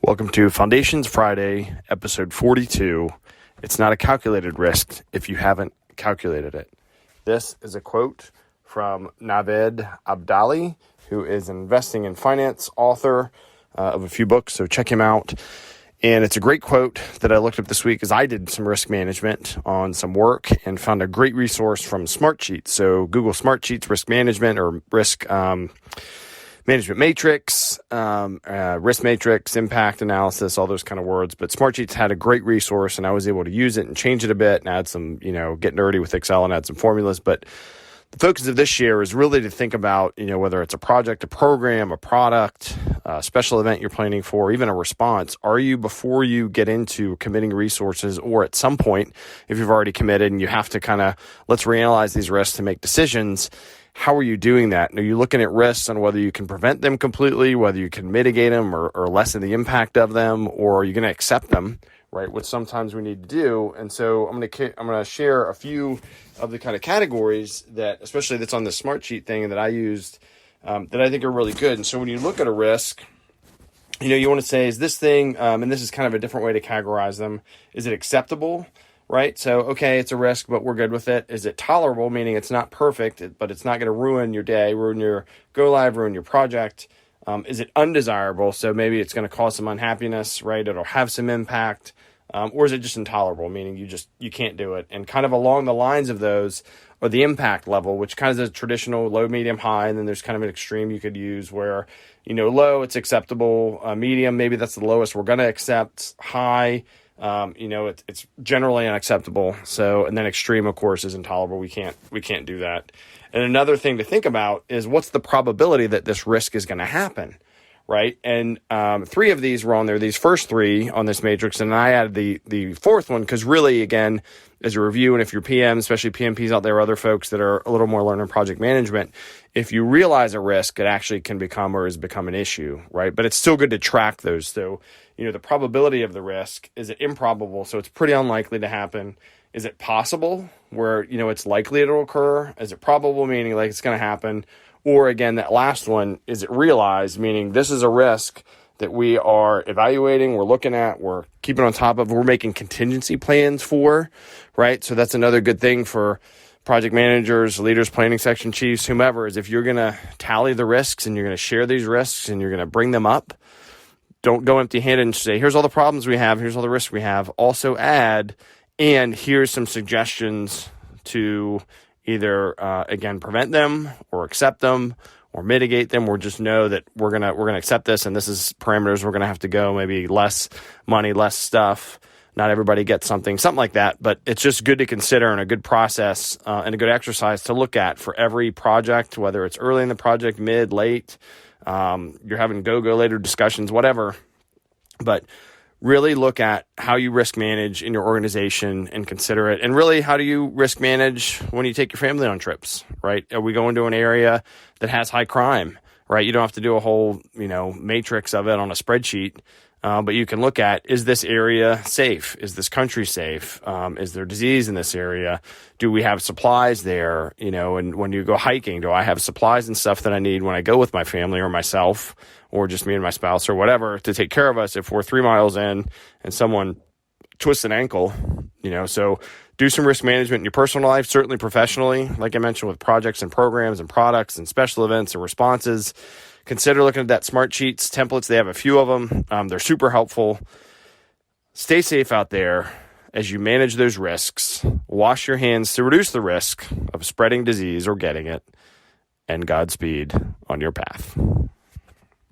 Welcome to Foundations Friday, episode 42. It's not a calculated risk if you haven't calculated it. This is a quote from Naved Abdali, who is an investing in finance author of a few books, so check him out. And it's a great quote that I looked up this week as I did some risk management on some work and found a great resource from Smartsheets. So Google Smartsheets, risk management or risk management matrix, risk matrix, impact analysis, all those kind of words. But Smartsheets had a great resource and I was able to use it and change it a bit and add some, get nerdy with Excel and add some formulas. But the focus of this year is really to think about, whether it's a project, a program, a product, a special event you're planning for, even a response. Are you, before you get into committing resources, or at some point, if you've already committed and you have to let's reanalyze these risks to make decisions, how are you doing that? Are you looking at risks on whether you can prevent them completely, whether you can mitigate them or lessen the impact of them, or are you going to accept them, right? Which sometimes we need to do. And so I'm going to share a few of the kind of categories that, especially that's on the Smartsheet thing that I used, that I think are really good. And so when you look at a risk, you want to say, is this thing, and this is kind of a different way to categorize them, is it acceptable? Right? So, okay, it's a risk, but we're good with it. Is it tolerable? Meaning it's not perfect, but it's not going to ruin your day, ruin your go live, ruin your project. Is it undesirable? So maybe it's going to cause some unhappiness, right? It'll have some impact. Or is it just intolerable? Meaning you can't do it. And kind of along the lines of those are the impact level, which kind of is a traditional low, medium, high. And then there's kind of an extreme you could use where, low, it's acceptable. Medium, maybe that's the lowest we're going to accept. High, it's generally unacceptable. So, and then extreme, of course, is intolerable. We can't do that. And another thing to think about is what's the probability that this risk is going to happen, right? And three of these were on there, these first three on this matrix, and I added the fourth one because really, again, as a review, and if you're PM, especially PMPs out there, other folks that are a little more learning project management, if you realize a risk, it actually can become or has become an issue, right? But it's still good to track those. So, the probability of the risk, is it improbable? So it's pretty unlikely to happen. Is it possible where, it's likely it'll occur? Is it probable, meaning like it's going to happen? Or again, that last one, is it realized, meaning this is a risk that we are evaluating, we're looking at, we're keeping on top of, we're making contingency plans for, right? So that's another good thing for project managers, leaders, planning section chiefs, whomever, is if you're going to tally the risks and you're going to share these risks and you're going to bring them up, don't go empty-handed and say, here's all the problems we have, here's all the risks we have. Also add, and here's some suggestions to either, again, prevent them or accept them or mitigate them, or just know that we're gonna accept this and this is parameters we're gonna have to go, maybe less money, less stuff. Not everybody gets something like that, but it's just good to consider and a good process and a good exercise to look at for every project, whether it's early in the project, mid, late, you're having go later discussions, whatever. But really look at how you risk manage in your organization and consider it. And really, how do you risk manage when you take your family on trips, right? Are we going to an area that has high crime, right? You don't have to do a whole, matrix of it on a spreadsheet. But you can look at, is this area safe? Is this country safe? Is there disease in this area? Do we have supplies there? And when you go hiking, do I have supplies and stuff that I need when I go with my family or myself or just me and my spouse or whatever to take care of us if we're 3 miles in and someone twists an ankle, So do some risk management in your personal life, certainly professionally, like I mentioned with projects and programs and products and special events and responses. Consider looking at that Smartsheets templates. They have a few of them. They're super helpful. Stay safe out there as you manage those risks. Wash your hands to reduce the risk of spreading disease or getting it. And Godspeed on your path.